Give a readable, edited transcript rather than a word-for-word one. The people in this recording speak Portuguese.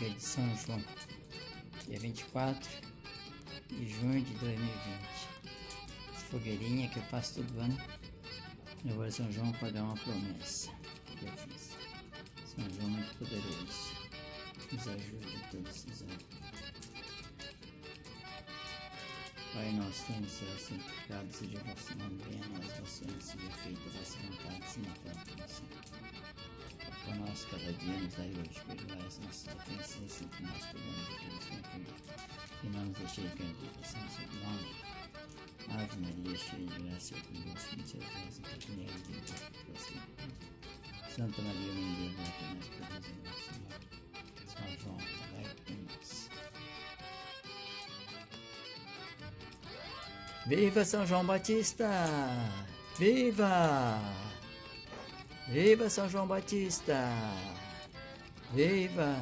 dia de São João, dia 24 de junho de 2020. Essa fogueirinha que eu faço todo ano, eu vou a São João pagar uma promessa que eu fiz. São João muito poderoso, nos ajude todos esses anos. Pai nosso, que no céu, santificado seja o vosso nome, venha a nós, vosso reino, seja feita a vossa vontade, assim na terra como no céu. Pão nosso cada dia nos dai hoje, perdoai as nossas ofensas, assim como nós perdoamos a todos que nos ofendem. E não nos deixeis cair em tentação, Senhor, mal. Ave Maria, cheia de graça, o Senhor convosco, bendita sois entre as mulheres, bendito é o fruto do vosso ventre. Santa Maria, Mãe de Deus, rogai por nós, pecadores, agora e na hora de nossa morte. São João, rogai por nós. Viva São João Batista! Viva! Viva São João Batista! Viva!